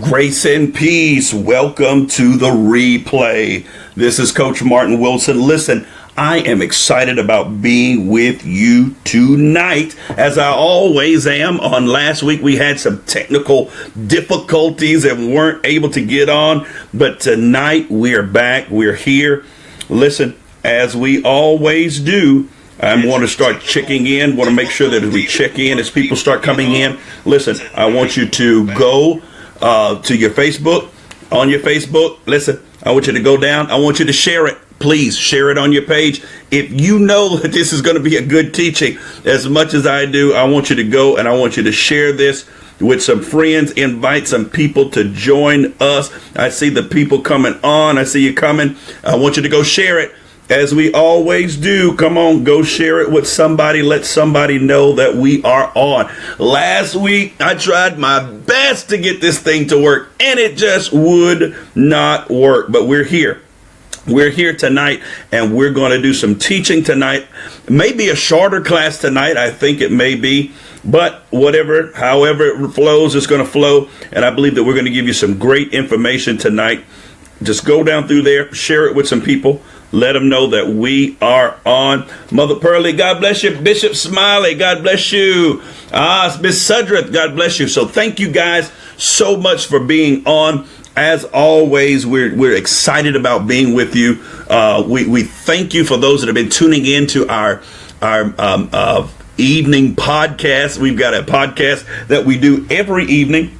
Grace and peace. Welcome to the replay. This is Coach Martin Wilson. Listen, I am excited about being with you tonight, as I always am. On last week, we had some technical difficulties and weren't able to get on, but tonight we are back. We're here. Listen, as we always do, I want to start checking in. Want to make sure that as we check in, as people start coming in, listen, I want you to go to your Facebook. On your Facebook, listen, I want you to go down. I want you to share it. Please share it on your page. If you know that this is going to be a good teaching, as much as I do, I want you to go and I want you to share this with some friends. Invite some people to join us. I see the people coming on. I see you coming. I want you to go share it. As we always do, come on, go share it with somebody. Let somebody know that we are on. Last week, I tried my best to get this thing to work, and it just would not work. But we're here. We're here tonight, and we're going to do some teaching tonight. Maybe a shorter class tonight. I think it may be. But whatever, however it flows, it's going to flow. And I believe that we're going to give you some great information tonight. Just go down through there, share it with some people. Let them know that we are on. Mother Pearlie, God bless you. Bishop Smiley, God bless you. Miss Sudreth, God bless you. So thank you guys so much for being on. As always, we're excited about being with you. We thank you for those that have been tuning in to our evening podcast. We've got a podcast that we do every evening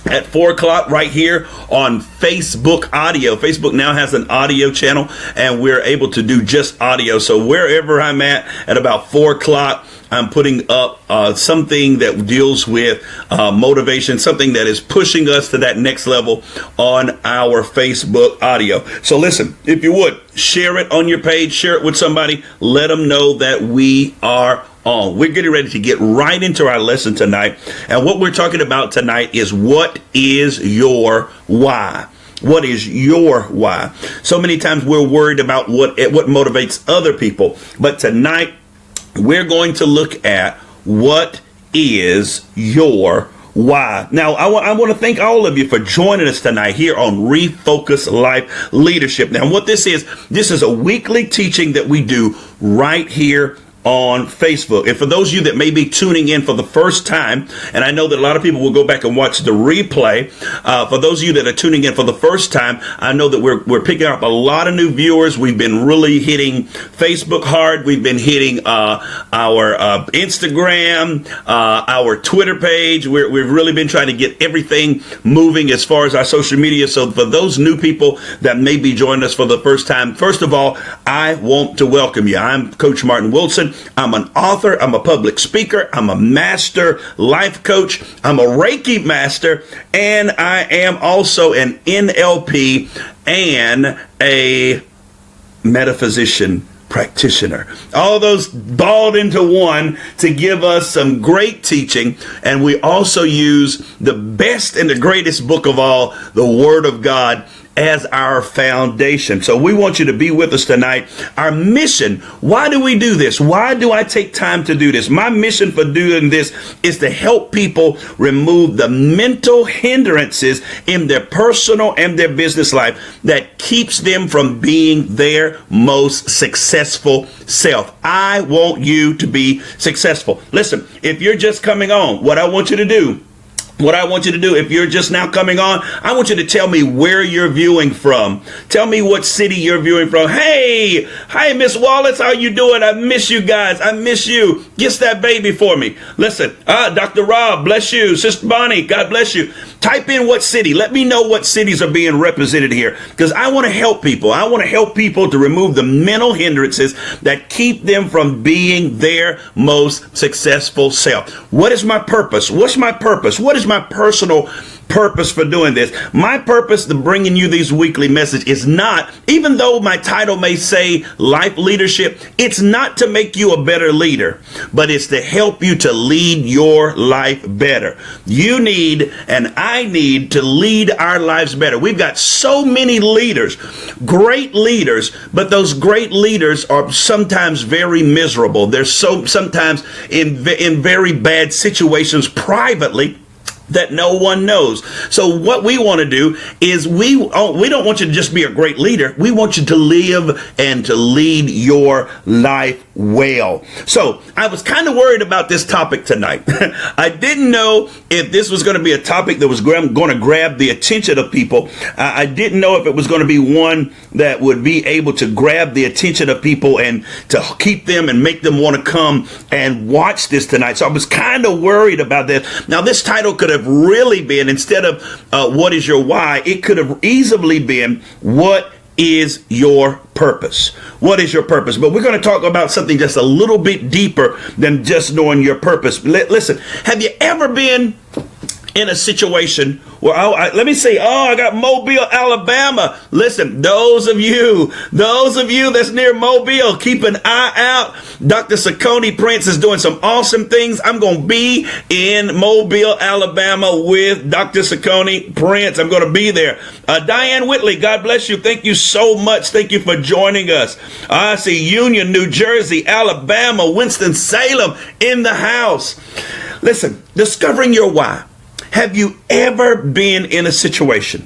at 4 o'clock right here on Facebook audio. Facebook now has an audio channel, and we're able to do just audio. So wherever I'm at about 4 o'clock, I'm putting up something that deals with motivation, something that is pushing us to that next level on our Facebook audio. So listen, if you would, share it on your page, share it with somebody, let them know that we are on. We're getting ready to get right into our lesson tonight. And what we're talking about tonight is, what is your why? What is your why? So many times we're worried about what motivates other people. But tonight we're going to look at, what is your why? Now, I want to thank all of you for joining us tonight here on Refocus Life Leadership. Now, what this is a weekly teaching that we do right here on Facebook. And for those of you that may be tuning in for the first time, and I know that a lot of people will go back and watch the replay, for those of you that are tuning in for the first time, I know that we're picking up a lot of new viewers. We've been really hitting Facebook hard. We've been hitting our Instagram, our Twitter page. We've really been trying to get everything moving as far as our social media. So for those new people that may be joining us for the first time, first of all, I want to welcome you. I'm Coach Martin Wilson. I'm an author. I'm a public speaker. I'm a master life coach. I'm a Reiki master. And I am also an NLP and a metaphysician practitioner. All those balled into one to give us some great teaching. And we also use the best and the greatest book of all, the Word of God, as our foundation. So we want you to be with us tonight. Our mission, why do we do this? Why do I take time to do this? My mission for doing this is to help people remove the mental hindrances in their personal and their business life that keeps them from being their most successful self. I want you to be successful. Listen, if you're just coming on, what I want you to do, if you're just now coming on, I want you to tell me where you're viewing from. Tell me what city you're viewing from. Hey, Miss Wallace, how you doing? I miss you guys. I miss you. Kiss that baby for me. Listen, Dr. Rob, bless you. Sister Bonnie, God bless you. Type in what city. Let me know what cities are being represented here, because I want to help people. I want to help people to remove the mental hindrances that keep them from being their most successful self. What is my purpose? What's my purpose? What is my personal purpose for doing this? My purpose to bringing you these weekly messages is not, even though my title may say life leadership, it's not to make you a better leader, but it's to help you to lead your life better. You need, and I need, to lead our lives better. We've got so many leaders, great leaders, but those great leaders are sometimes very miserable. They're sometimes in very bad situations privately. that no one knows. So what we want to do is we don't want you to just be a great leader. We want you to live and to lead your life well. So I was kind of worried about this topic tonight. I didn't know if this was going to be a topic that was going to grab the attention of people. I didn't know if it was going to be one that would be able to grab the attention of people and to keep them and make them want to come and watch this tonight. So I was kind of worried about this. Now, this title could have really been, instead of what is your why, it could have easily been, what is your purpose? What is your purpose? But we're going to talk about something just a little bit deeper than just knowing your purpose. Listen, have you ever been in a situation where, let me see, I got Mobile, Alabama. Listen, those of you that's near Mobile, keep an eye out. Dr. Saccone Prince is doing some awesome things. I'm going to be in Mobile, Alabama with Dr. Saccone Prince. I'm going to be there. Diane Whitley, God bless you. Thank you so much. Thank you for joining us. I see Union, New Jersey, Alabama, Winston-Salem in the house. Listen, discovering your why. Have you ever been in a situation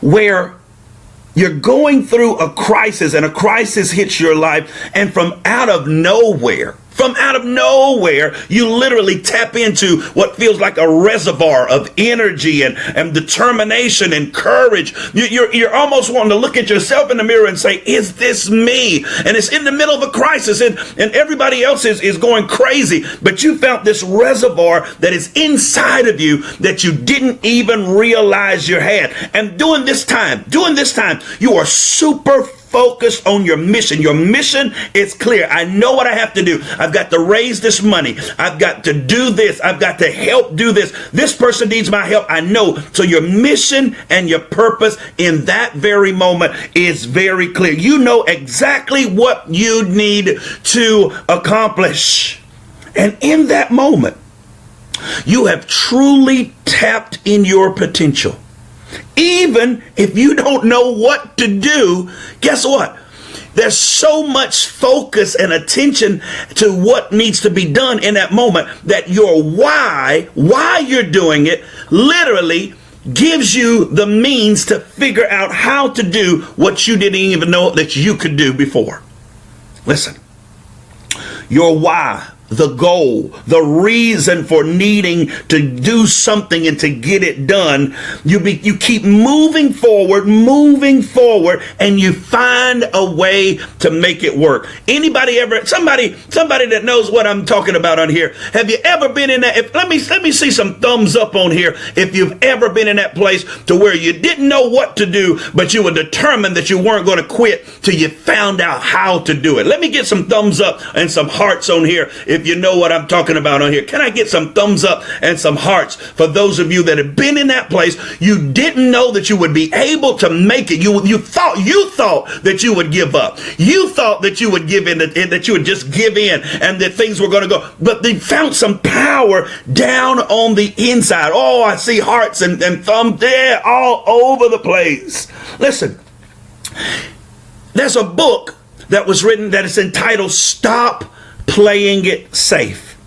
where you're going through a crisis and a crisis hits your life, and from out of nowhere, you literally tap into what feels like a reservoir of energy and determination and courage. You're almost wanting to look at yourself in the mirror and say, is this me? And it's in the middle of a crisis, and everybody else is going crazy, but you found this reservoir that is inside of you that you didn't even realize you had. And during this time, you are super focused on your mission. Your mission is clear. I know what I have to do. I've got to raise this money. I've got to do this. I've got to help do this. This person needs my help. I know. So your mission and your purpose in that very moment is very clear. You know exactly what you need to accomplish. And in that moment, you have truly tapped in your potential. Even if you don't know what to do, guess what? There's so much focus and attention to what needs to be done in that moment that your why you're doing it, literally gives you the means to figure out how to do what you didn't even know that you could do before. Listen, your why, the goal, the reason for needing to do something and to get it done, you keep moving forward, and you find a way to make it work. Anybody ever, somebody that knows what I'm talking about on here, have you ever been in that? Let me see some thumbs up on here if you've ever been in that place to where you didn't know what to do, but you were determined that you weren't going to quit till you found out how to do it. Let me get some thumbs up and some hearts on here if you know what I'm talking about on here. Can I get some thumbs up and some hearts for those of you that have been in that place? You didn't know that you would be able to make it. You thought that you would give up. You thought that you would give in, that you would just give in and that things were going to go. But they found some power down on the inside. Oh, I see hearts and thumbs there all over the place. Listen, there's a book that was written that is entitled Stop Playing It Safe.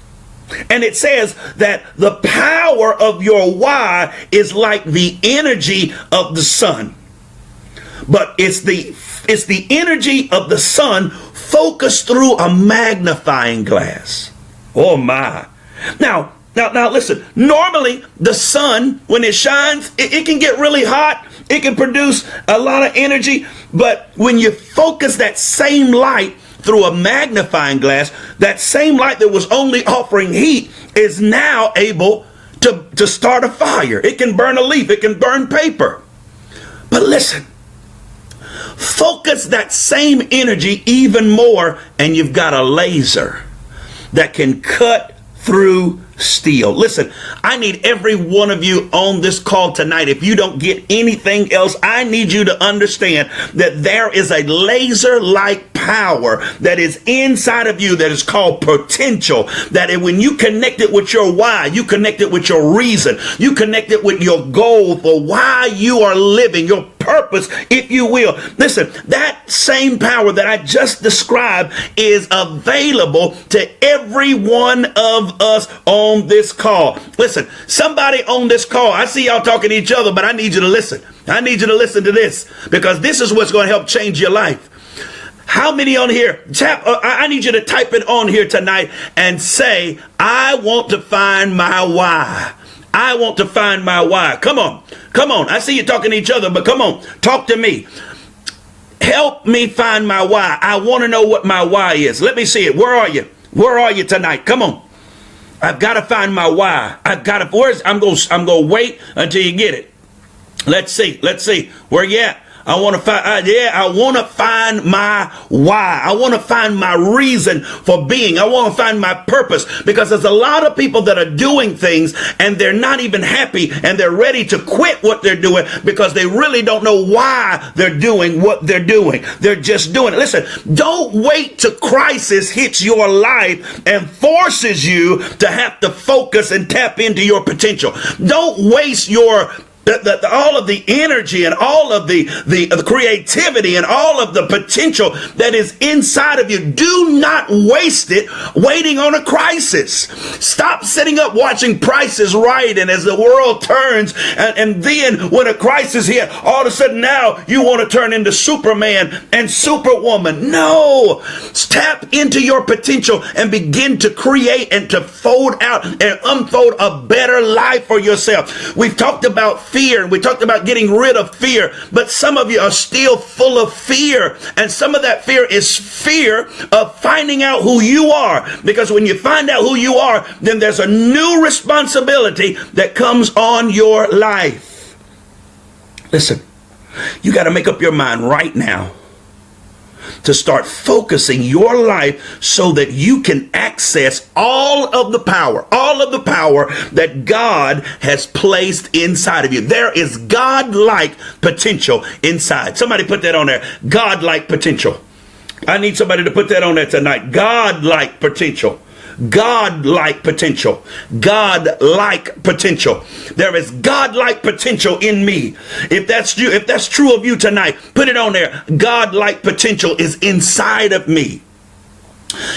And it says that the power of your why is like the energy of the sun. But it's the energy of the sun focused through a magnifying glass. Oh my. Now listen, normally the sun, when it shines, it can get really hot. It can produce a lot of energy. But when you focus that same light through a magnifying glass, that same light that was only offering heat is now able to start a fire. It can burn a leaf. It can burn paper. But listen, focus that same energy even more, and you've got a laser that can cut through steel. Listen, I need every one of you on this call tonight. If you don't get anything else, I need you to understand that there is a laser-like power that is inside of you that is called potential. That when you connect it with your why, you connect it with your reason, you connect it with your goal for why you are living, your purpose purpose, if you will. Listen, that same power that I just described is available to every one of us on this call. Listen, somebody on this call, I see y'all talking to each other, but I need you to listen. I need you to listen to this, because this is what's going to help change your life. How many on here? I need you to type it on here tonight and say, I want to find my why. I want to find my why. Come on. Come on. I see you talking to each other, but come on. Talk to me. Help me find my why. I want to know what my why is. Let me see it. Where are you? Where are you tonight? Come on. I've got to find my why. I'm going to wait until you get it. Let's see. Let's see. Where you at? I want to find, I want to find my why. I want to find my reason for being. I want to find my purpose, because there's a lot of people that are doing things and they're not even happy, and they're ready to quit what they're doing because they really don't know why they're doing what they're doing. They're just doing it. Listen, don't wait till crisis hits your life and forces you to have to focus and tap into your potential. Don't waste your all of the energy and all of the creativity and all of the potential that is inside of you. Do not waste it waiting on a crisis. Stop sitting up watching Price is Right, and as the world turns, and then when a crisis hit, all of a sudden now you want to turn into Superman and Superwoman. No, tap into your potential and begin to create and to fold out and unfold a better life for yourself. We've talked about fear, and we talked about getting rid of fear, but some of you are still full of fear, and some of that fear is fear of finding out who you are, because when you find out who you are, then there's a new responsibility that comes on your life. Listen, you got to make up your mind right now to start focusing your life so that you can access all of the power that God has placed inside of you. There is God-like potential inside. Somebody put that on there. God-like potential. I need somebody to put that on there tonight. God-like potential. God-like potential. God-like potential. There is God-like potential in me. If that's true of you tonight, put it on there. God-like potential is inside of me.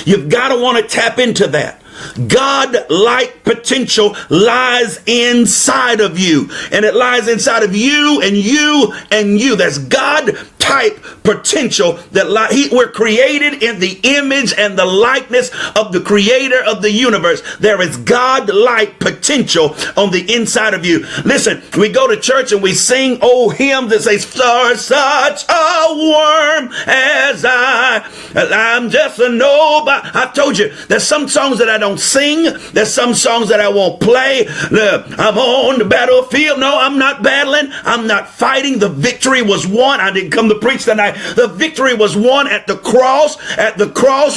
You've got to want to tap into that. God-like potential lies inside of you, and it lies inside of you and you and you. That's God-type potential that we're created in the image and the likeness of the creator of the universe. There is God-like potential on the inside of you. Listen, we go to church and we sing old hymns that say, such a worm as I'm just a nobody. I told you, there's some songs that I don't sing. There's some songs that I won't play. I'm on the battlefield. No, I'm not battling. I'm not fighting. The victory was won. I didn't come to preach tonight. The victory was won at the cross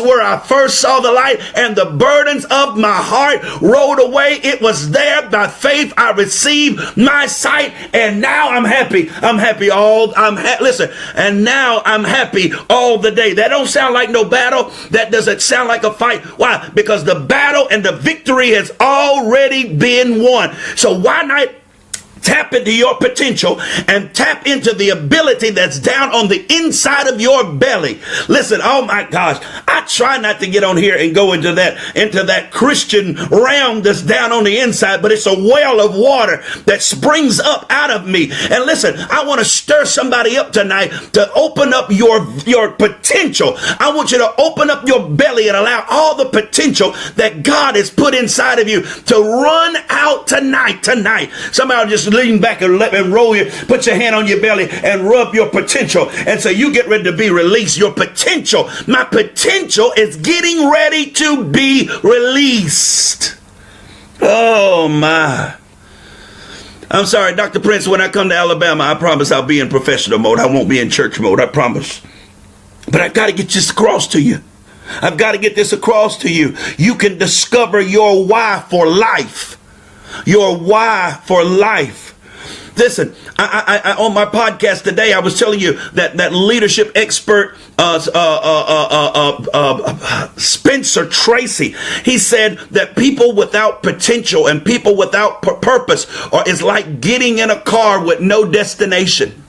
where I first saw the light, and the burdens of my heart rolled away. It was there. By faith, I received my sight, and now I'm happy. Listen, and now I'm happy all the day. That don't sound like no battle. That doesn't sound like a fight. Why? Because the battle and the victory has already been won. So why not tap into your potential and tap into the ability that's down on the inside of your belly? Listen, oh my gosh, I try not to get on here and go into that Christian realm that's down on the inside, but it's a well of water that springs up out of me. And listen, I want to stir somebody up tonight to open up your potential. I want you to open up your belly and allow all the potential that God has put inside of you to run out tonight. Somebody just lean back and roll you, put your hand on your belly and rub your potential and say, you get ready to be released. Your potential, my potential is getting ready to be released. Oh my. I'm sorry, Dr. Prince, when I come to Alabama, I promise I'll be in professional mode. I won't be in church mode, I promise. But I've got to get this across to you. I've got to get this across to you. You can discover your why for life. Your why for life. Listen, I on my podcast today, I was telling you that leadership expert, Spencer Tracy, he said that people without potential and people without purpose is like getting in a car with no destination.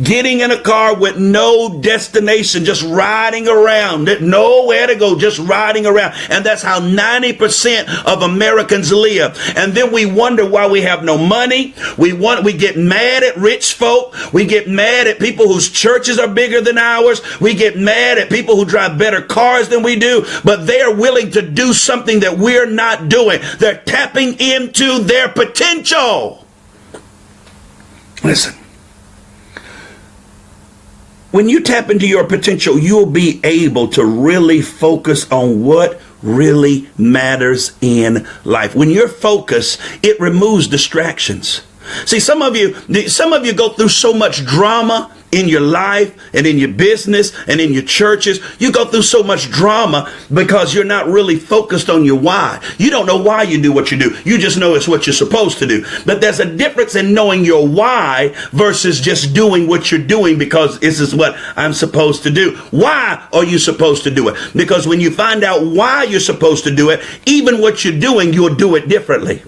Getting in a car with no destination, just riding around, nowhere to go, just riding around. And that's how 90% of Americans live. And then we wonder why we have no money. We get mad at rich folk. We get mad at people whose churches are bigger than ours. We get mad at people who drive better cars than we do, but they are willing to do something that we're not doing. They're tapping into their potential. Listen. When you tap into your potential, you'll be able to really focus on what really matters in life. When you're focused, it removes distractions. See, some of you go through so much drama in your life and in your business and in your churches. You go through so much drama because you're not really focused on your why. You don't know why you do what you do. You just know it's what you're supposed to do. But there's a difference in knowing your why versus just doing what you're doing because this is what I'm supposed to do. Why are you supposed to do it? Because when you find out why you're supposed to do it, even what you're doing, you'll do it differently.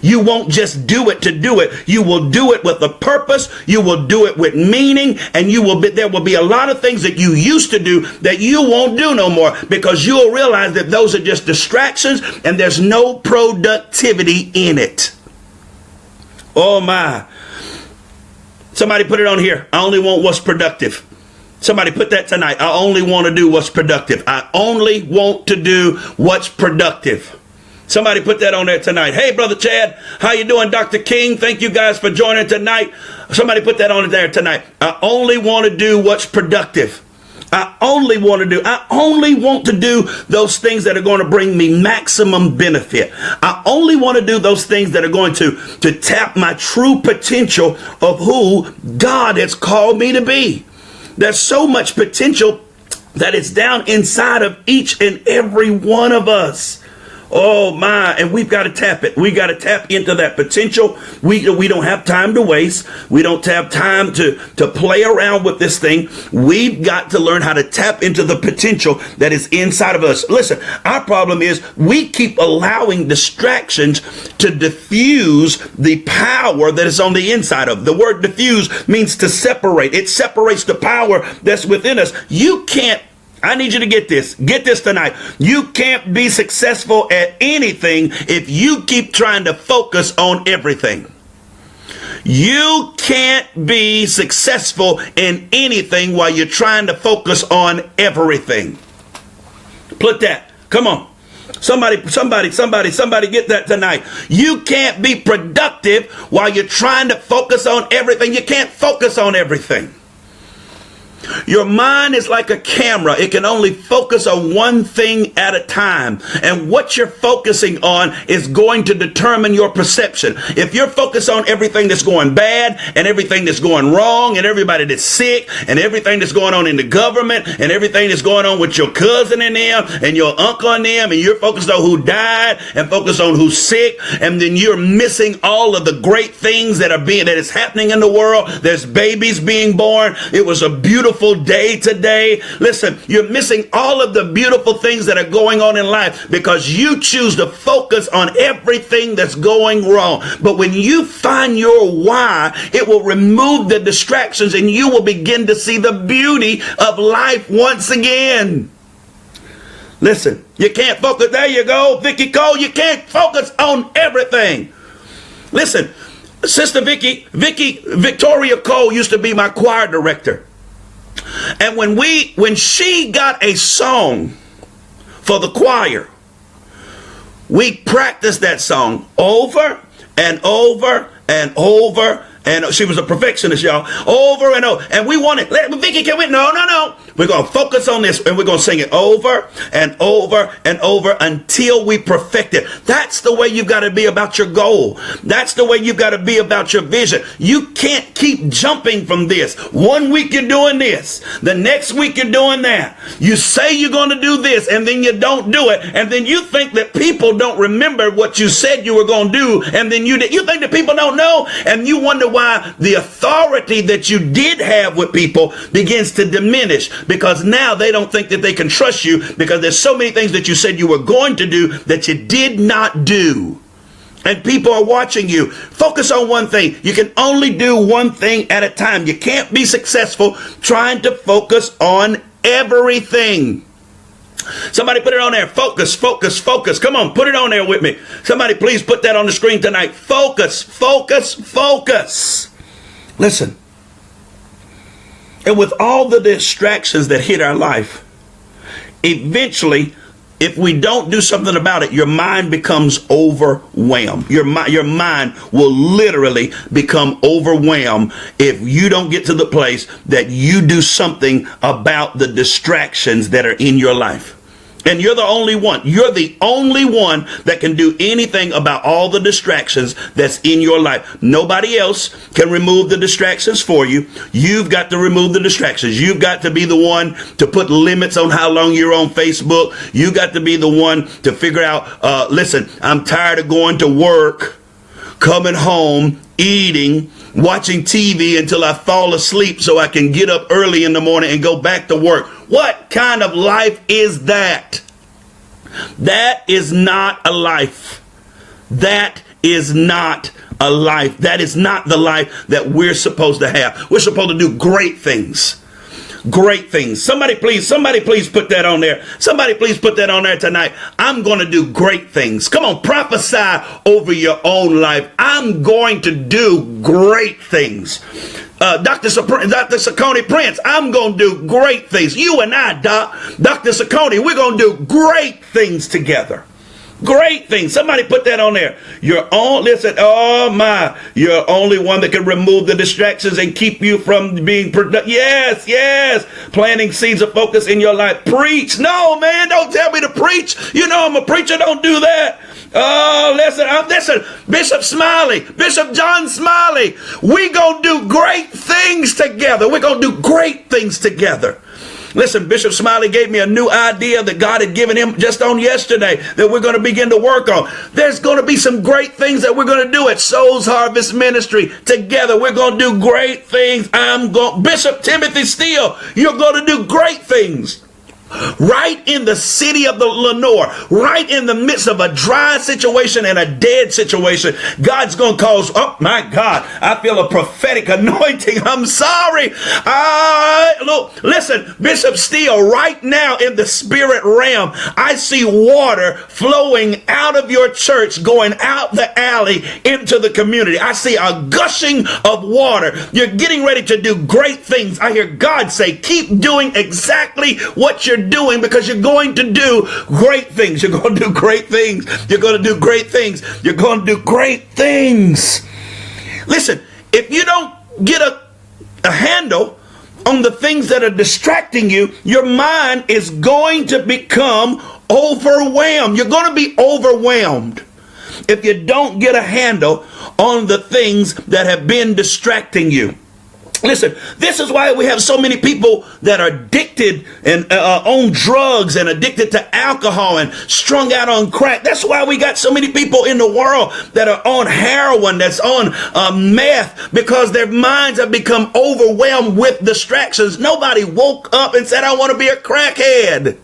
You won't just do it to do it. You will do it with a purpose. You will do it with meaning, and there will be a lot of things that you used to do that you won't do no more because you'll realize that those are just distractions and there's no productivity in it. Oh my. Somebody put it on here. I only want what's productive. Somebody put that tonight. I only want to do what's productive. I only want to do what's productive. Somebody put that on there tonight. Hey, Brother Chad, how you doing? Dr. King, thank you guys for joining tonight. Somebody put that on there tonight. I only want to do what's productive. I only want to do those things that are going to bring me maximum benefit. I only want to do those things that are going to tap my true potential of who God has called me to be. There's so much potential that is down inside of each and every one of us. Oh my, and we've got to tap it. We got to tap into that potential. We don't have time to waste. We don't have time to play around with this thing. We've got to learn how to tap into the potential that is inside of us. Listen, our problem is we keep allowing distractions to diffuse the power that is on the inside of. The word diffuse means to separate. It separates the power that's within us. I need you to get this. Get this tonight. You can't be successful at anything if you keep trying to focus on everything. You can't be successful in anything while you're trying to focus on everything. Put that. Come on. Somebody get that tonight. You can't be productive while you're trying to focus on everything. You can't focus on everything. Your mind is like a camera. It can only focus on one thing at a time. And what you're focusing on is going to determine your perception. If you're focused on everything that's going bad and everything that's going wrong and everybody that's sick and everything that's going on in the government and everything that's going on with your cousin and them and your uncle and them, and you're focused on who died and focused on who's sick, and then you're missing all of the great things that is happening in the world. There's babies being born. It was a beautiful day today. Listen, you're missing all of the beautiful things that are going on in life because you choose to focus on everything that's going wrong. But when you find your why, it will remove the distractions and you will begin to see the beauty of life once again. Listen, you can't focus. There you go, Vicky Cole. You can't focus on everything. Listen, Sister Victoria Cole used to be my choir director. And when she got a song for the choir, we practiced that song over and over and over. And she was a perfectionist, y'all. Over and over. And we wanted, Vicky, can we? No. We're going to focus on this and we're going to sing it over and over and over until we perfect it. That's the way you've got to be about your goal. That's the way you've got to be about your vision. You can't keep jumping from this. 1 week you're doing this. The next week you're doing that. You say you're going to do this and then you don't do it. And then you think that people don't remember what you said you were going to do. And then you think that people don't know. And you wonder why the authority that you did have with people begins to diminish, because now they don't think that they can trust you because there's so many things that you said you were going to do that you did not do. and people are watching you. Focus on one thing. You can only do one thing at a time. You can't be successful trying to focus on everything. Somebody put it on there. Focus, focus, focus. Come on, put it on there with me. Somebody please put that on the screen tonight. Focus, focus, focus. Listen. And with all the distractions that hit our life, eventually, if we don't do something about it, your mind becomes overwhelmed. Your mind will literally become overwhelmed if you don't get to the place that you do something about the distractions that are in your life. And you're the only one. You're the only one that can do anything about all the distractions that's in your life. Nobody else can remove the distractions for you. You've got to remove the distractions. You've got to be the one to put limits on how long you're on Facebook. You got to be the one to figure out, listen, I'm tired of going to work, coming home, eating, watching TV until I fall asleep so I can get up early in the morning and go back to work. What kind of life is that? That is not a life. That is not a life. That is not the life that we're supposed to have. We're supposed to do great things. Great things. Somebody please put that on there. Somebody please put that on there tonight. I'm going to do great things. Come on, prophesy over your own life. I'm going to do great things. Dr. Saccone Prince, I'm going to do great things. You and I, Dr. Saccone, we're going to do great things together. Great things. Somebody put that on there. You're only one that can remove the distractions and keep you from being productive. Yes. Planting seeds of focus in your life. Preach. No, man, don't tell me to preach. You know I'm a preacher. Don't do that. Oh, listen, Bishop Smiley, Bishop John Smiley. We gonna do great things together. We're gonna do great things together. Listen, Bishop Smiley gave me a new idea that God had given him just on yesterday that we're going to begin to work on. There's going to be some great things that we're going to do at Souls Harvest Ministry together. We're going to do great things. Bishop Timothy Steele, you're going to do great things. Right in the city of the Lenore, right in the midst of a dry situation and a dead situation, God's going to cause, oh my God, I feel a prophetic anointing. I'm sorry. Look, listen, Bishop Steele, right now in the spirit realm, I see water flowing out of your church, going out the alley into the community. I see a gushing of water. You're getting ready to do great things. I hear God say, keep doing exactly what you're doing because you're going to do great things. You're going to do great things. You're going to do great things. You're going to do great things. Listen, if you don't get a handle on the things that are distracting you, your mind is going to become overwhelmed. You're going to be overwhelmed if you don't get a handle on the things that have been distracting you. Listen, this is why we have so many people that are addicted and on drugs and addicted to alcohol and strung out on crack. That's why we got so many people in the world that are on heroin, that's on meth, because their minds have become overwhelmed with distractions. Nobody woke up and said, I want to be a crackhead.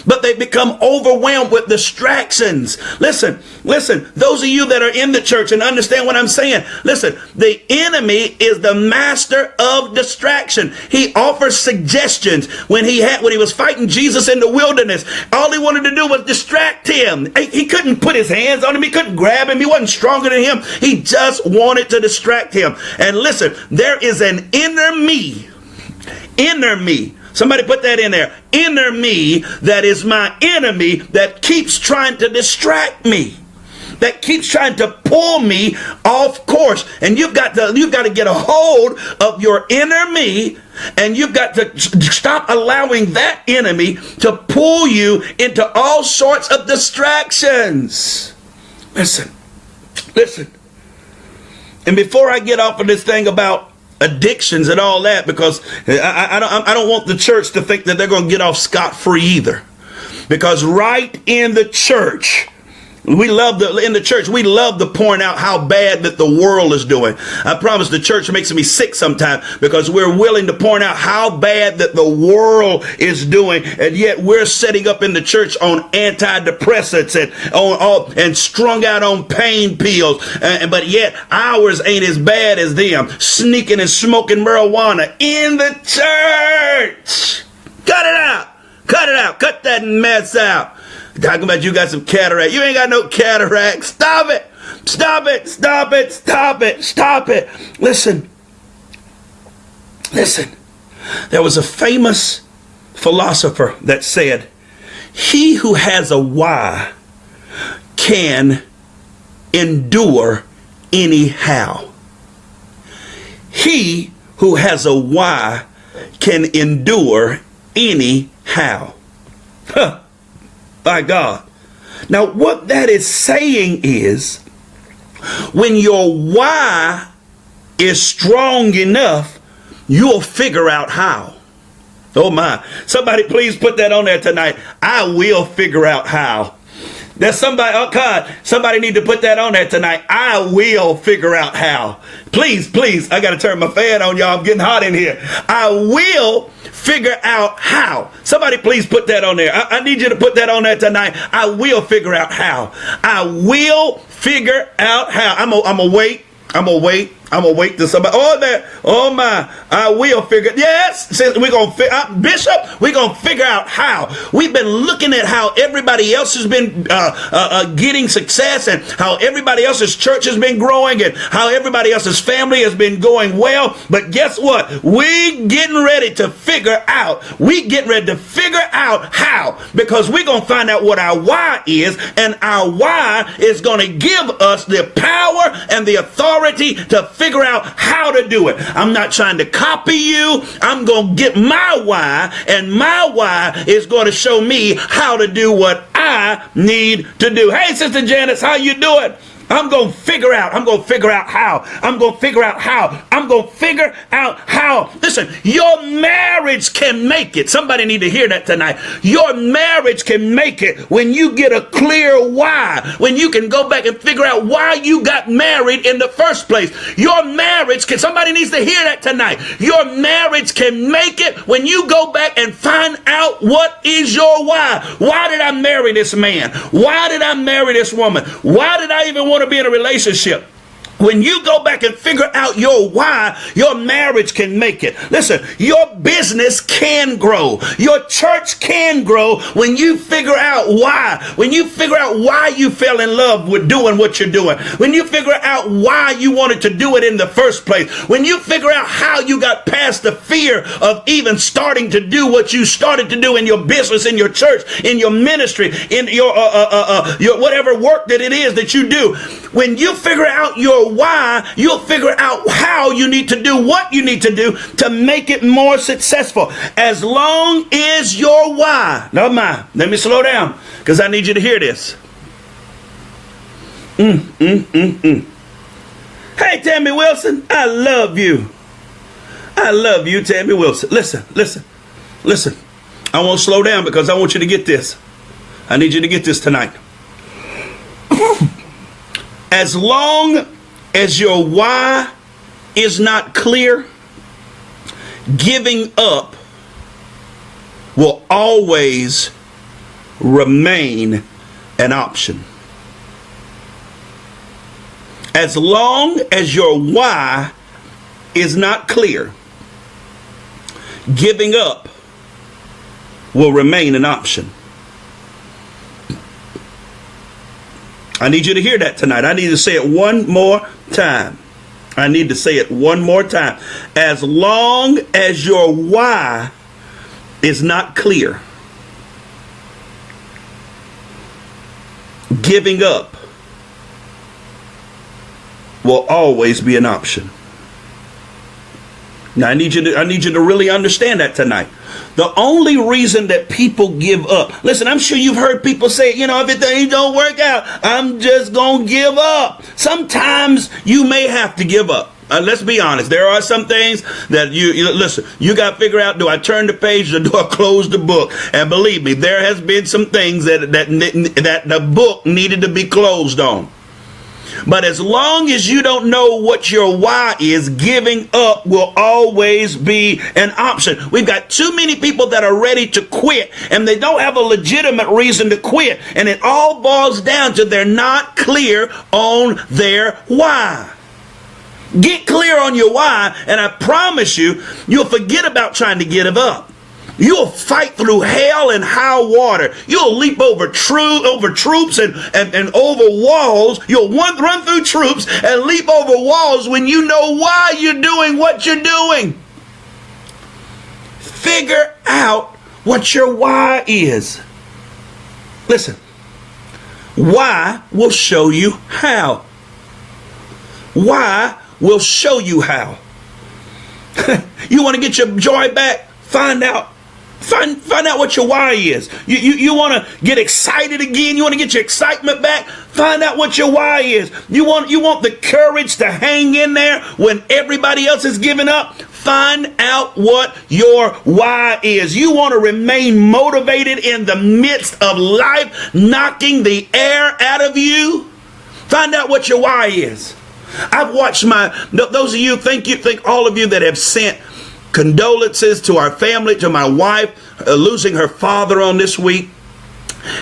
But they become overwhelmed with distractions. Listen, those of you that are in the church and understand what I'm saying, listen, the enemy is the master of distraction. He offers suggestions. When he was fighting Jesus in the wilderness, all he wanted to do was distract him. He couldn't put his hands on him. He couldn't grab him. He wasn't stronger than him. He just wanted to distract him. And listen, there is an inner me. Somebody put that in there. Inner me, that is my enemy, that keeps trying to distract me, that keeps trying to pull me off course. And you've got to get a hold of your inner me, and you've got to stop allowing that enemy to pull you into all sorts of distractions. Listen. And before I get off of this thing about addictions and all that, because I don't want the church to think that they're going to get off scot-free either, because right in the church We love in the church, we love to point out how bad that the world is doing. I promise the church makes me sick sometimes because we're willing to point out how bad that the world is doing. And yet we're setting up in the church on antidepressants and strung out on pain pills. But yet ours ain't as bad as them, sneaking and smoking marijuana in the church. Cut it out. Cut it out. Cut that mess out. Talking about you got some cataract. You ain't got no cataract. Stop it. Stop it. Stop it. Stop it. Stop it. Listen. Listen. There was a famous philosopher that said, he who has a why can endure anyhow. He who has a why can endure anyhow. Huh. By God. Now, what that is saying is, when your why is strong enough, you'll figure out how. Oh my. Somebody please put that on there tonight. I will figure out how. There's somebody, oh God, somebody need to put that on there tonight. I will figure out how. Please, please, I got to turn my fan on, y'all. I'm getting hot in here. I will figure out how. Somebody please put that on there. I need you to put that on there tonight. I will figure out how. I will figure out how. I'm going to wait. I'm going to wait. I'm going to wait till somebody, oh my, I will figure, yes, we're going to, Bishop, we're going to figure out how. We've been looking at how everybody else has been getting success and how everybody else's church has been growing and how everybody else's family has been going well. But guess what? We getting ready to figure out how, because we're going to find out what our why is, and our why is going to give us the power and the authority to figure out how to do it. I'm not trying to copy you. I'm going to get my why, and my why is going to show me how to do what I need to do. Hey, Sister Janice, how you doing? I'm going to figure out how. I'm going to figure out how. Listen, your marriage can make it. Somebody need to hear that tonight. Your marriage can make it when you get a clear why, when you can go back and figure out why you got married in the first place. Your marriage can, somebody needs to hear that tonight. Your marriage can make it when you go back and find out what is your why. Why did I marry this man? Why did I marry this woman? Why did I even want to be in a relationship? When you go back and figure out your why, your marriage can make it. Listen, your business can grow. Your church can grow when you figure out why. When you figure out why you fell in love with doing what you're doing. When you figure out why you wanted to do it in the first place. When you figure out how you got past the fear of even starting to do what you started to do in your business, in your church, in your ministry, in your whatever work that it is that you do. When you figure out your why, you'll figure out how you need to do what you need to do to make it more successful. As long as your why, let me slow down because I need you to hear this. Hey, Tammy Wilson, I love you. I love you, Tammy Wilson. Listen. I won't slow down because I want you to get this. I need you to get this tonight. As long as your why is not clear, giving up will always remain an option. As long as your why is not clear, giving up will remain an option. I need you to hear that tonight. I need to say it one more time. As long as your why is not clear, giving up will always be an option. Now I need you to really understand that tonight. The only reason that people give up, listen, I'm sure you've heard people say, if it don't work out, I'm just going to give up. Sometimes you may have to give up. let's be honest. There are some things that you listen, you got to figure out, do I turn the page or do I close the book? And believe me, there has been some things that the book needed to be closed on. But as long as you don't know what your why is, giving up will always be an option. We've got too many people that are ready to quit, and they don't have a legitimate reason to quit. And it all boils down to they're not clear on their why. Get clear on your why, and I promise you, you'll forget about trying to give up. You'll fight through hell and high water. You'll leap over troops and over walls. You'll run through troops and leap over walls when you know why you're doing what you're doing. Figure out what your why is. Listen, why will show you how. Why will show you how. You want to get your joy back? Find out what your why is. You want to get excited again? You want to get your excitement back? Find out what your why is. You want the courage to hang in there when everybody else is giving up? Find out what your why is. You want to remain motivated in the midst of life knocking the air out of you? Find out what your why is. I've watched those of you, think all of you that have sent condolences to our family, to my wife losing her father on this week.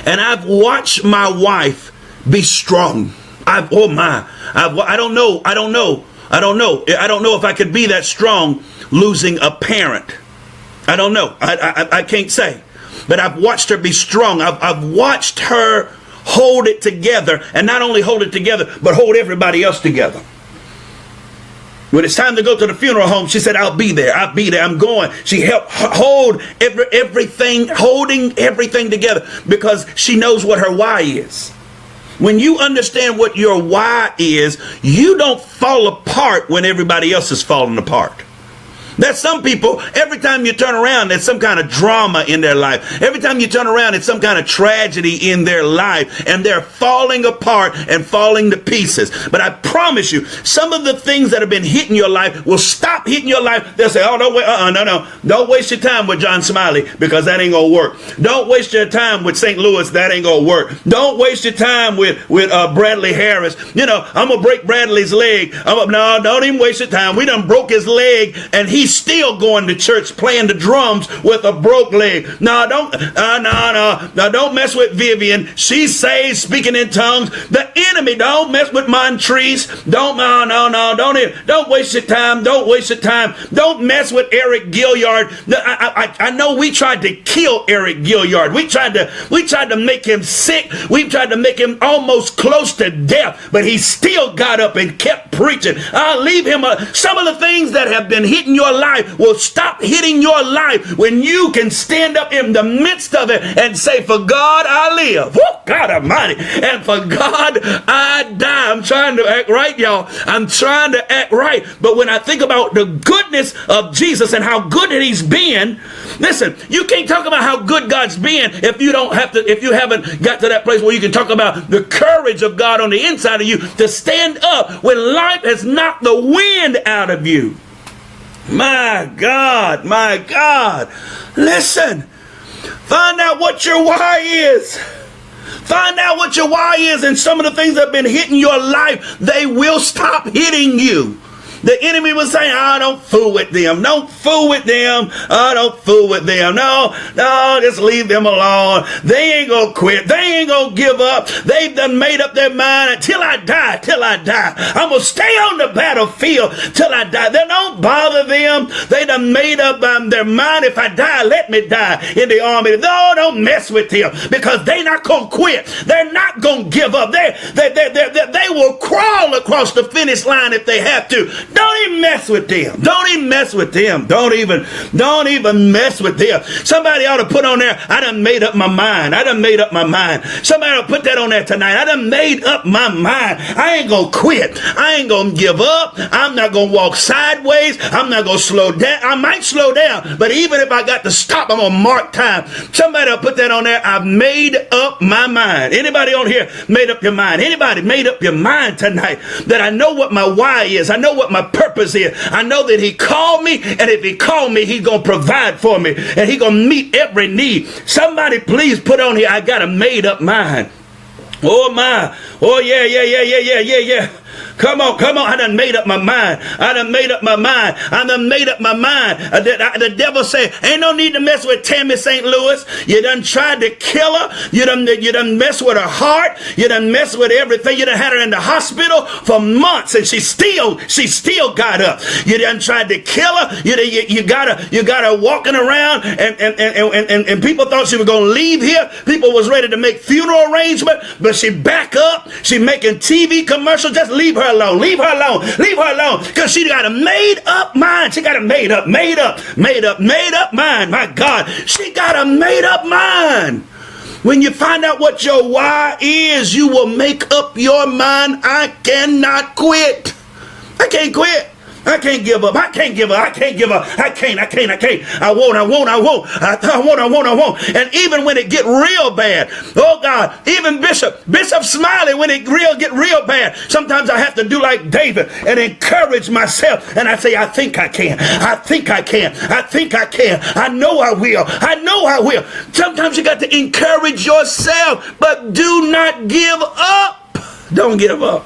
And I've watched my wife be strong. I don't know if I could be that strong losing a parent. I don't know. I can't say. But I've watched her be strong. I've watched her hold it together, and not only hold it together, but hold everybody else together. When it's time to go to the funeral home, she said, I'll be there. I'm going. She helped hold holding everything together because she knows what her why is. When you understand what your why is, you don't fall apart when everybody else is falling apart. There's some people, every time you turn around, there's some kind of drama in their life. Every time you turn around, it's some kind of tragedy in their life, and they're falling apart and falling to pieces. But I promise you, some of the things that have been hitting your life will stop hitting your life. They'll say, oh, no. Don't waste your time with John Smiley because that ain't going to work. Don't waste your time with St. Louis. That ain't going to work. Don't waste your time with Bradley Harris. I'm going to break Bradley's leg. No, don't even waste your time. We done broke his leg, and he's still going to church playing the drums with a broke leg. No, don't mess with Vivian. She's saved, speaking in tongues. The enemy, don't mess with Montrese. Don't waste your time. Don't waste your time. Don't mess with Eric Gilliard. I know we tried to kill Eric Gilliard. We tried to make him sick. We tried to make him almost close to death, but he still got up and kept preaching. I'll leave him. Some of the things that have been hitting your life will stop hitting your life when you can stand up in the midst of it and say, for God I live. Oh, God Almighty. And for God I die. I'm trying to act right, y'all. I'm trying to act right. But when I think about the goodness of Jesus and how good he's been, listen, you can't talk about how good God's been if you haven't got to that place where you can talk about the courage of God on the inside of you to stand up when life has knocked the wind out of you. My God. Listen, find out what your why is. Find out what your why is, and some of the things that have been hitting your life, they will stop hitting you. The enemy was saying, don't fool with them. Don't fool with them. Don't fool with them. No, just leave them alone. They ain't going to quit. They ain't going to give up. They've done made up their mind until I die. I'm going to stay on the battlefield till I die. They don't bother them. They done made up their mind. If I die, let me die in the army. No, don't mess with them because they're not going to quit. They're not going to give up. They will crawl across the finish line if they have to. Don't even mess with them. Don't even mess with them. Don't even mess with them. Somebody ought to put on there, I done made up my mind. Somebody ought to put that on there tonight. I done made up my mind. I ain't going to quit. I ain't going to give up. I'm not going to walk sideways. I'm not going to slow down. I might slow down, but even if I got to stop, I'm going to mark time. Somebody ought to put that on there. I've made up my mind. Anybody on here made up your mind? Anybody made up your mind tonight that I know what my why is? I know what my my purpose is. I know that he called me, and if he called me, he's going to provide for me, and he's going to meet every need. Somebody please put on here, I got a made up mind. Oh my, oh yeah. Come on. I done made up my mind. I done made up my mind. The devil said, ain't no need to mess with Tammy St. Louis. You done tried to kill her. You done messed with her heart. You done messed with everything. You done had her in the hospital for months, and she still got up. You done tried to kill her. You got her walking around, and people thought she was going to leave here. People was ready to make funeral arrangement, but she back up. She making TV commercials. Just leave her alone. Because she got a made up mind. She got a made up mind. My God, she got a made up mind. When you find out what your why is, you will make up your mind. I cannot quit. I can't quit. I can't give up. I can't. I won't. And even when it get real bad, oh God, even Bishop Smiley, when it get real bad, sometimes I have to do like David and encourage myself. And I say, I think I can. I know I will. Sometimes you got to encourage yourself, but do not give up. Don't give up.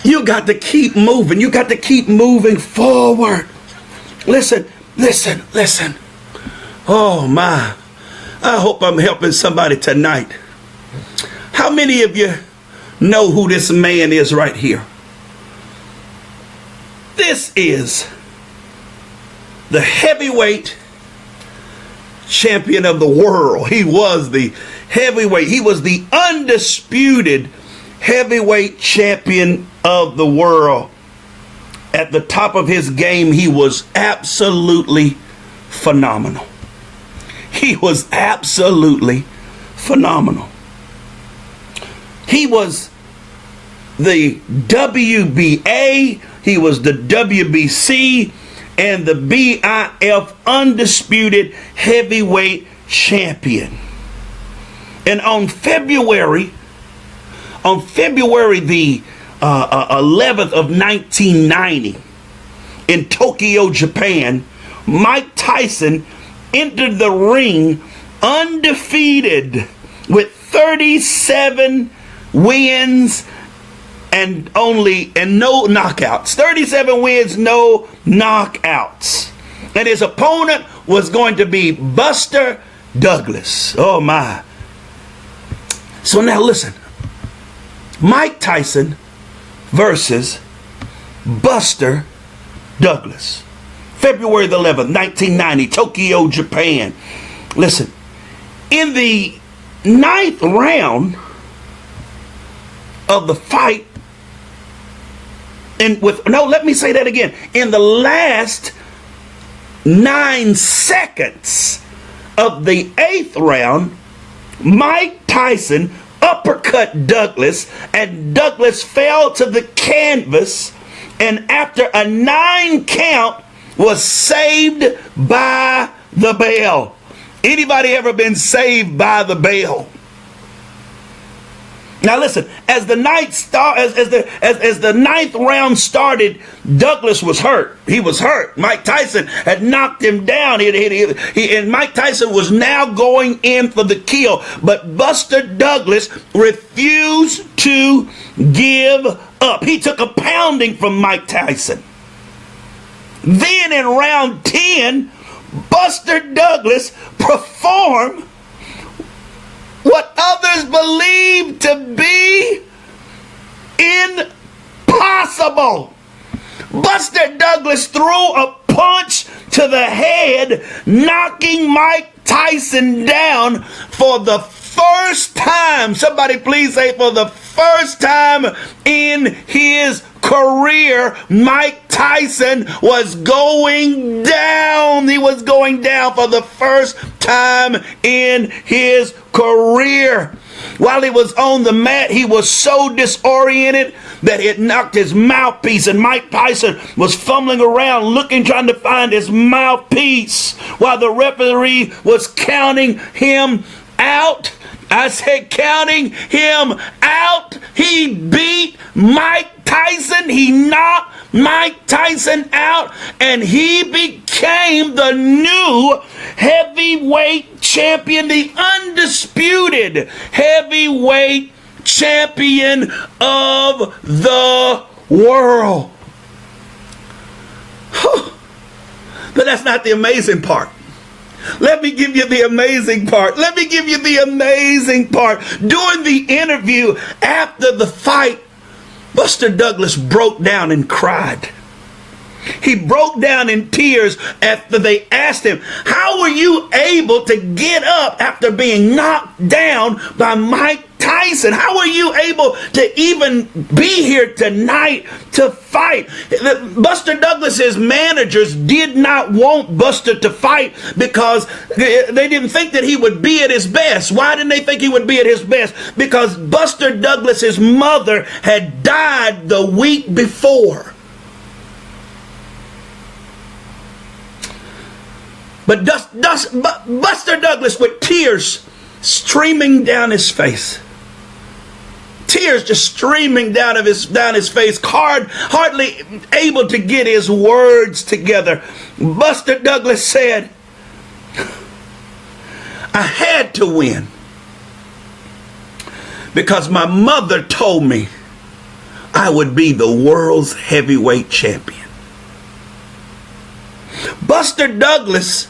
You got to keep moving. You got to keep moving forward. Listen. Oh my. I hope I'm helping somebody tonight. How many of you know who this man is right here? This is the heavyweight champion of the world. He was the heavyweight. He was the undisputed heavyweight champion of the world. At the top of his game, he was absolutely phenomenal. He was absolutely phenomenal. He was the WBA, he was the WBC, and the BIF undisputed heavyweight champion. And on February the 11th of 1990, in Tokyo, Japan, Mike Tyson entered the ring undefeated with 37 wins and no knockouts. 37 wins, no knockouts. And his opponent was going to be Buster Douglas. Oh my. So now listen. Mike Tyson versus Buster Douglas. February the 11th, 1990, Tokyo, Japan. Listen. In the 9th round of the fight, let me say that again. In the last 9 seconds of the 8th round, Mike Tyson uppercut Douglas, and Douglas fell to the canvas, and after a 9 count was saved by the bell. Anybody ever been saved by the bell? Now listen, as the 9th round started, Douglas was hurt. He was hurt. Mike Tyson had knocked him down. And Mike Tyson was now going in for the kill. But Buster Douglas refused to give up. He took a pounding from Mike Tyson. Then in round 10, Buster Douglas performed what others believed to be impossible. Buster Douglas threw a punch to the head, knocking Mike Tyson down for the first time. Somebody please say, for the first time in his career, Mike Tyson was going down. He was going down for the first time in his career. While he was on the mat, he was so disoriented that it knocked his mouthpiece, and Mike Tyson was fumbling around trying to find his mouthpiece while the referee was counting him out. I said, counting him out. He beat Mike Tyson. He knocked Mike Tyson out, and he became the new heavyweight champion, the undisputed heavyweight champion of the world. But that's not the amazing part. Let me give you the amazing part. Let me give you the amazing part. During the interview after the fight, Buster Douglas broke down and cried. He broke down in tears after they asked him, how were you able to get up after being knocked down by Mike Tyson? How were you able to even be here tonight to fight? Buster Douglas's managers did not want Buster to fight because they didn't think that he would be at his best. Why didn't they think he would be at his best? Because Buster Douglas's mother had died the week before. But Buster Douglas, with tears streaming down his face, tears just streaming down his face, hardly able to get his words together, Buster Douglas said, I had to win because my mother told me I would be the world's heavyweight champion. Buster Douglas,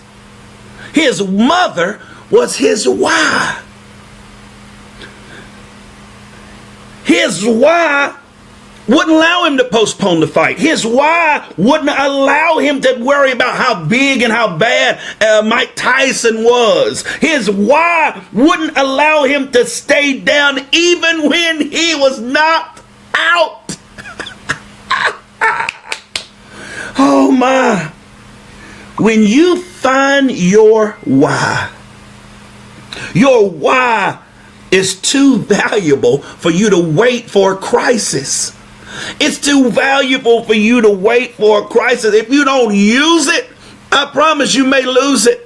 his mother was his why. His why wouldn't allow him to postpone the fight. His why wouldn't allow him to worry about how big and how bad Mike Tyson was. His why wouldn't allow him to stay down even when he was knocked out. Oh my. When you find your why is too valuable for you to wait for a crisis. It's too valuable for you to wait for a crisis. If you don't use it, I promise you may lose it.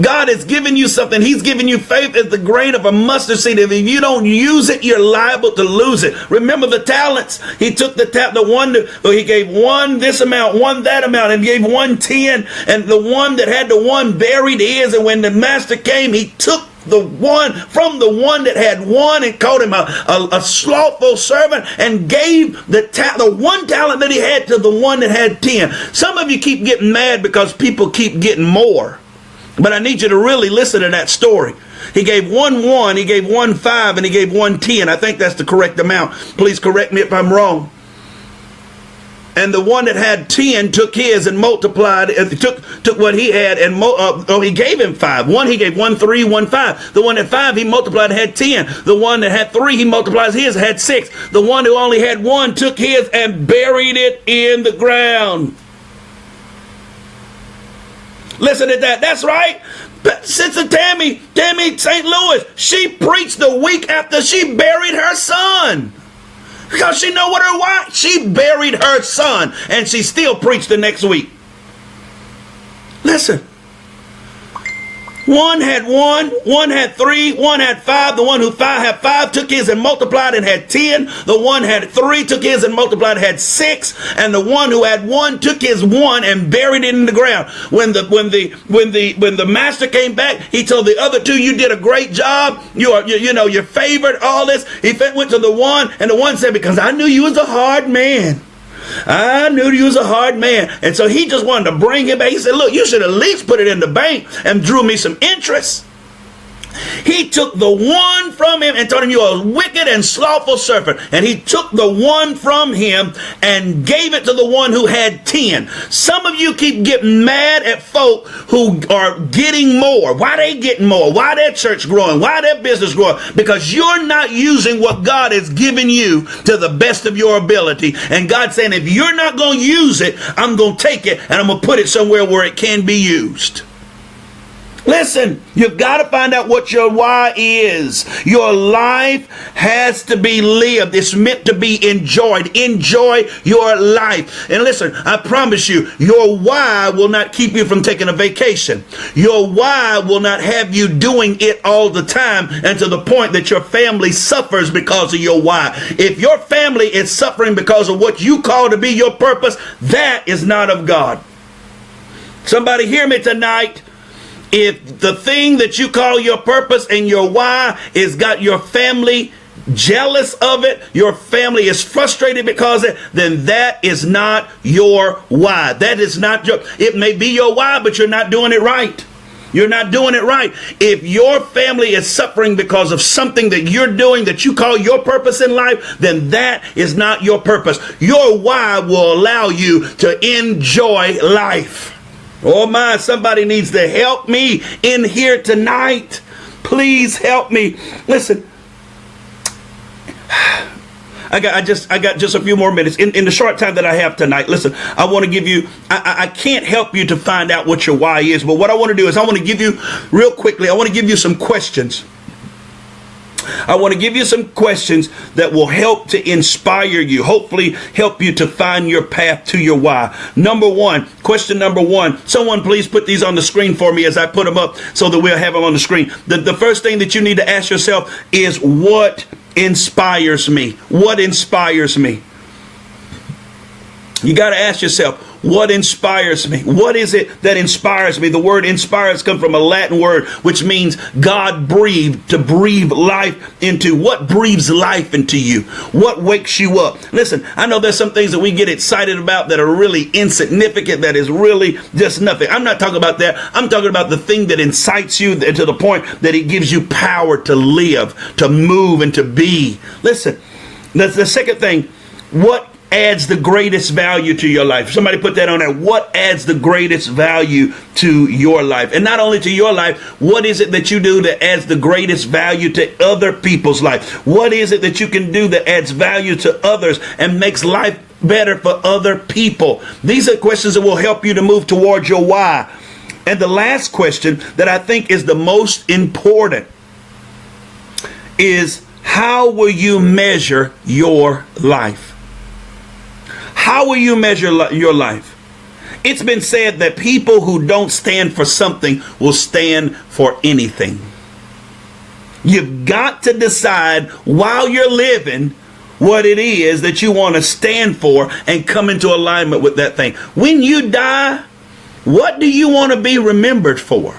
God has given you something. He's given you faith as the grain of a mustard seed. If you don't use it, you're liable to lose it. Remember the talents. He took he gave one this amount, one that amount, and gave one 10. And the one that had the one buried his. And when the master came, he took the one from the one that had one and called him a slothful servant and gave the one talent that he had to the one that had 10. Some of you keep getting mad because people keep getting more. But I need you to really listen to that story. He gave one 1, he gave one 5, and he gave one 10. I think that's the correct amount. Please correct me if I'm wrong. And the one that had 10 took his and multiplied, took what he had and he gave him 5. One, he gave 1 3, 1 5. The one at 5, he multiplied and had 10. The one that had 3, he multiplied his, had 6. The one who only had 1 took his and buried it in the ground. Listen to that. That's right. Sister Tammy St. Louis, she preached the week after she buried her son. Because she know what her why. She buried her son and she still preached the next week. Listen. One had 1, one had 3, one had 5. The one who had 5 took his and multiplied and had 10. The one had 3 took his and multiplied and had 6. And the one who had 1 took his 1 and buried it in the ground. When the master came back, he told the other 2, you did a great job. You're favored, all this. He went to the one, and the one said, because I knew you was a hard man. I knew you was a hard man. And so he just wanted to bring him back. He said, look, you should at least put it in the bank and drew me some interest. He took the 1 from him and told him, you're a wicked and slothful servant. And he took the 1 from him and gave it to the one who had 10. Some of you keep getting mad at folk who are getting more. Why they getting more? Why their church growing? Why their business growing? Because you're not using what God has given you to the best of your ability. And God's saying, if you're not going to use it, I'm going to take it and I'm going to put it somewhere where it can be used. Listen, you've got to find out what your why is. Your life has to be lived. It's meant to be enjoyed. Enjoy your life. And listen, I promise you, your why will not keep you from taking a vacation. Your why will not have you doing it all the time and to the point that your family suffers because of your why. If your family is suffering because of what you call to be your purpose, that is not of God. Somebody hear me tonight. If the thing that you call your purpose and your why is got your family jealous of it, your family is frustrated because of it, then that is not your why. That is not your, it may be your why, but you're not doing it right. You're not doing it right. If your family is suffering because of something that you're doing that you call your purpose in life, then that is not your purpose. Your why will allow you to enjoy life. Oh my, somebody needs to help me in here tonight. Please help me. Listen, I got just a few more minutes in the short time that I have tonight. Listen, I want to give you, I can't help you to find out what your why is, but what I want to do is I want to give you real quickly, I want to give you some questions. I want to give you some questions that will help to inspire you, hopefully help you to find your path to your why. Question number one, someone please put these on the screen for me as I put them up so that we'll have them on the screen. The first thing that you need to ask yourself is, what inspires me? What inspires me? You got to ask yourself, what inspires me? What is it that inspires me? The word inspires comes from a Latin word, which means God breathed, to breathe life into. What breathes life into you? What wakes you up? Listen, I know there's some things that we get excited about that are really insignificant, that is really just nothing. I'm not talking about that. I'm talking about the thing that incites you to the point that it gives you power to live, to move, and to be. Listen, that's the second thing. What adds the greatest value to your life? Somebody put that on there. What adds the greatest value to your life? And not only to your life, what is it that you do that adds the greatest value to other people's life? What is it that you can do that adds value to others and makes life better for other people? These are questions that will help you to move towards your why. And the last question that I think is the most important is, how will you measure your life? How will you measure your life? It's been said that people who don't stand for something will stand for anything. You've got to decide while you're living what it is that you want to stand for and come into alignment with that thing. When you die, what do you want to be remembered for?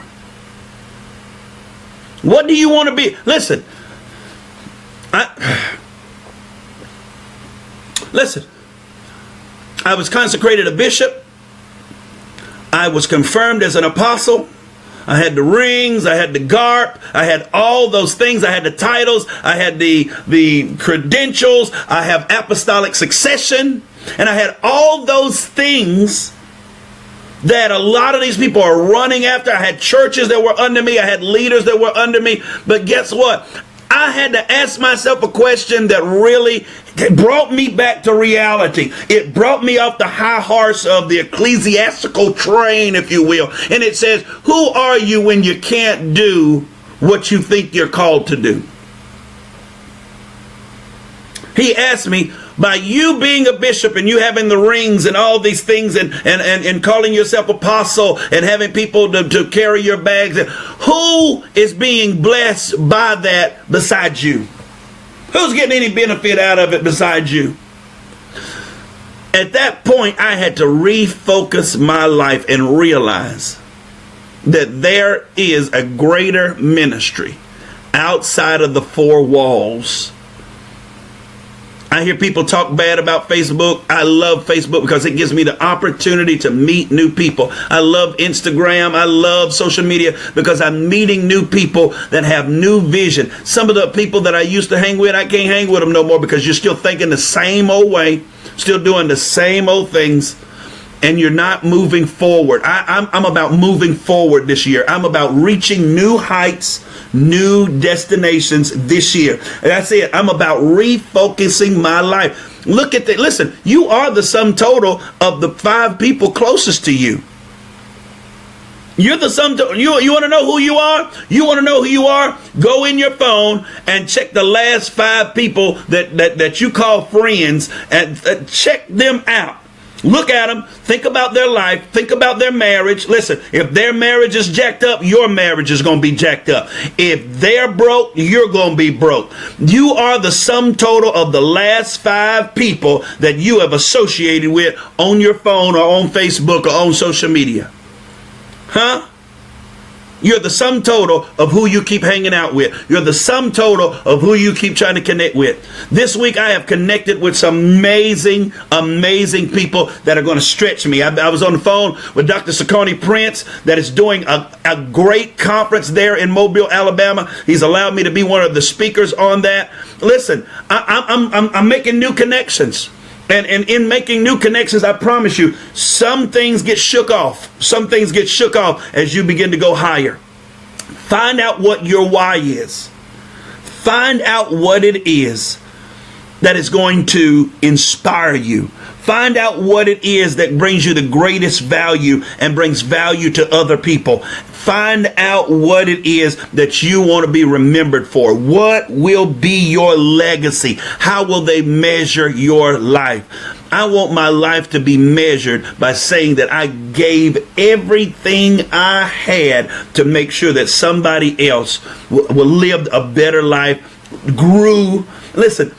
What do you want to be? Listen, I was consecrated a bishop. I was confirmed as an apostle. I had the rings. I had the garb. I had all those things. I had the titles. I had the credentials. I have apostolic succession. And I had all those things that a lot of these people are running after. I had churches that were under me. I had leaders that were under me. But guess what? I had to ask myself a question that really brought me back to reality. It brought me off the high horse of the ecclesiastical train, if you will. And it says, who are you when you can't do what you think you're called to do? He asked me, by you being a bishop and you having the rings and all these things and calling yourself apostle and having people to carry your bags, who is being blessed by that besides you? Who's getting any benefit out of it besides you? At that point, I had to refocus my life and realize that there is a greater ministry outside of the four walls. I hear people talk bad about Facebook. I love Facebook because it gives me the opportunity to meet new people. I love Instagram. I love social media because I'm meeting new people that have new vision. Some of the people that I used to hang with, I can't hang with them no more because you're still thinking the same old way, still doing the same old things, and you're not moving forward. I'm about moving forward this year. I'm about reaching new heights, new destinations this year. And that's it. I'm about refocusing my life. Look at that. Listen, you are the sum total of the 5 people closest to you. You're the sum. You want to know who you are? You want to know who you are? Go in your phone and check the last 5 people that you call friends and check them out. Look at them. Think about their life. Think about their marriage. Listen, if their marriage is jacked up, your marriage is going to be jacked up. If they're broke, you're going to be broke. You are the sum total of the last 5 people that you have associated with on your phone or on Facebook or on social media. Huh? You're the sum total of who you keep hanging out with. You're the sum total of who you keep trying to connect with. This week, I have connected with some amazing, amazing people that are going to stretch me. I was on the phone with Dr. Sakoni Prince that is doing a great conference there in Mobile, Alabama. He's allowed me to be one of the speakers on that. Listen, I'm making new connections. And in making new connections, I promise you, some things get shook off. Some things get shook off as you begin to go higher. Find out what your why is. Find out what it is that is going to inspire you. Find out what it is that brings you the greatest value and brings value to other people. Find out what it is that you want to be remembered for. What will be your legacy? How will they measure your life? I want my life to be measured by saying that I gave everything I had to make sure that somebody else will live a better life, grew. Listen,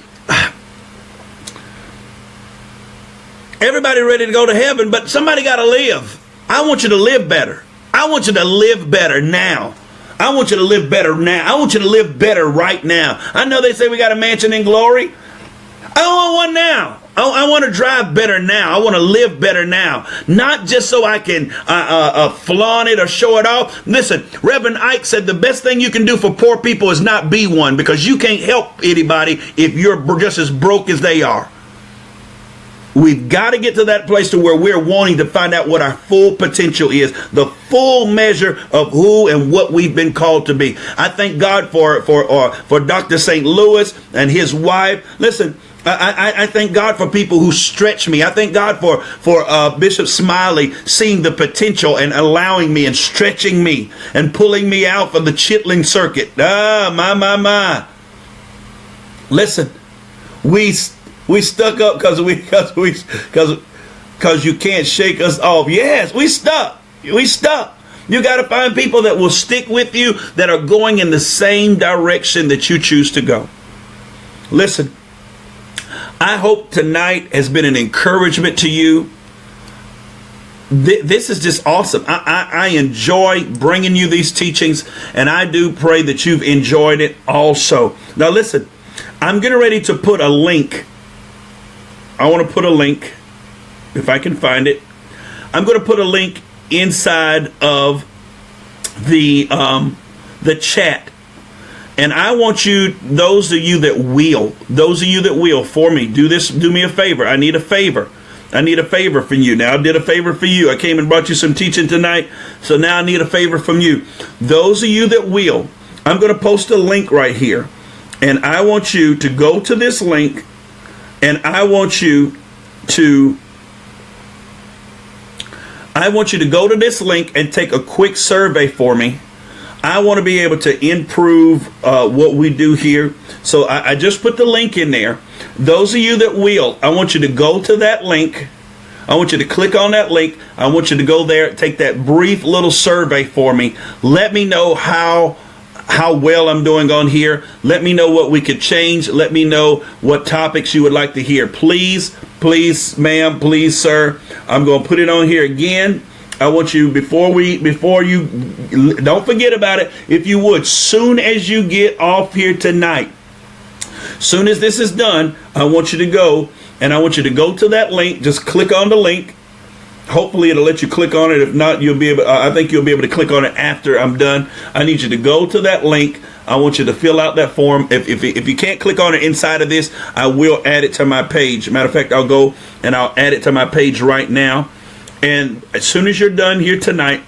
everybody ready to go to heaven, but somebody got to live. I want you to live better. I want you to live better now. I want you to live better now. I want you to live better right now. I know they say we got a mansion in glory. I want one now. I want to drive better now. I want to live better now. Not just so I can flaunt it or show it off. Listen, Reverend Ike said the best thing you can do for poor people is not be one, because you can't help anybody if you're just as broke as they are. We've got to get to that place to where we're wanting to find out what our full potential is, the full measure of who and what we've been called to be. I thank God for Dr. St. Louis and his wife. Listen, I thank God for people who stretch me. I thank God for Bishop Smiley seeing the potential and allowing me and stretching me and pulling me out from the chitlin circuit. My. Listen, we stuck up because you can't shake us off. Yes, we stuck. You got to find people that will stick with you, that are going in the same direction that you choose to go. Listen, I hope tonight has been an encouragement to you. This is just awesome. I enjoy bringing you these teachings, and I do pray that you've enjoyed it also. Now listen, I'm getting ready to put a link. I want to put a link, if I can find it. I'm going to put a link inside of the chat. And I want you, those of you that will for me, do me a favor. I need a favor from you. Now I did a favor for you. I came and brought you some teaching tonight. So now I need a favor from you. Those of you that will, I'm going to post a link right here. And I want you to go to this link. And I want you to go to this link and take a quick survey for me. I want to be able to improve what we do here. So I just put the link in there. Those of you that will, I want you to go to that link. I want you to click on that link. I want you to go there, take that brief little survey for me. Let me know how well I'm doing on here. Let me know what we could change. Let me know what topics you would like to hear. Please, ma'am, please, sir. I'm going to put it on here again. I want you, before you, don't forget about it. If you would, soon as you get off here tonight, soon as this is done, I want you to go, and I want you to go to that link. Just click on the link. Hopefully it'll let you click on it. If not, you'll be able. I think you'll be able to click on it after I'm done. I need you to go to that link. I want you to fill out that form. If you can't click on it inside of this, I will add it to my page. Matter of fact, I'll go and I'll add it to my page right now. And as soon as you're done here tonight,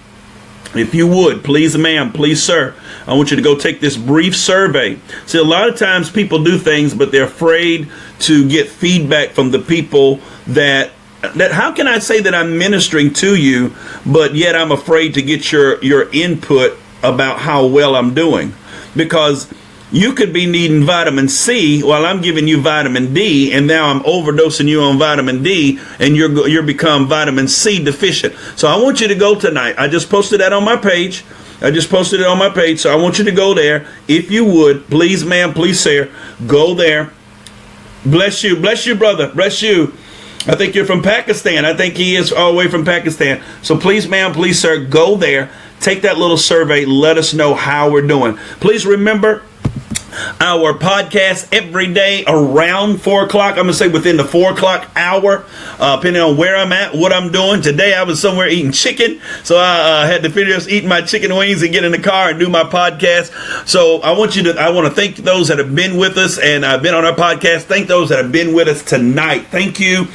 if you would, please, ma'am, please, sir, I want you to go take this brief survey. See, a lot of times people do things, but they're afraid to get feedback from the people that how can I say that I'm ministering to you, but yet I'm afraid to get your input about how well I'm doing? Because you could be needing vitamin C while I'm giving you vitamin D, and now I'm overdosing you on vitamin D, and you're become vitamin C deficient. So I want you to go tonight. I just posted that on my page. So I want you to go there. If you would, please, ma'am, please, sir, go there. Bless you, brother. Bless you. I think you're from Pakistan. I think he is all the way from Pakistan. So please, ma'am, please, sir, go there. Take that little survey. Let us know how we're doing. Please remember our podcast every day around 4 o'clock. I'm going to say within the 4 o'clock hour, depending on where I'm at, what I'm doing. Today I was somewhere eating chicken, so I had to finish eating my chicken wings and get in the car and do my podcast. So I want to thank those that have been with us and been on our podcast. Thank those that have been with us tonight. Thank you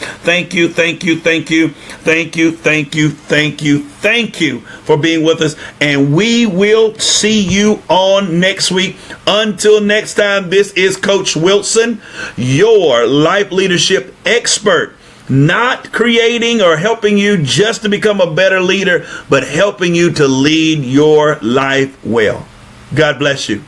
for being with us, and we will see you on next week. Until next time, this is Coach Wilson, your life leadership expert, not creating or helping you just to become a better leader, but helping you to lead your life well. God bless you.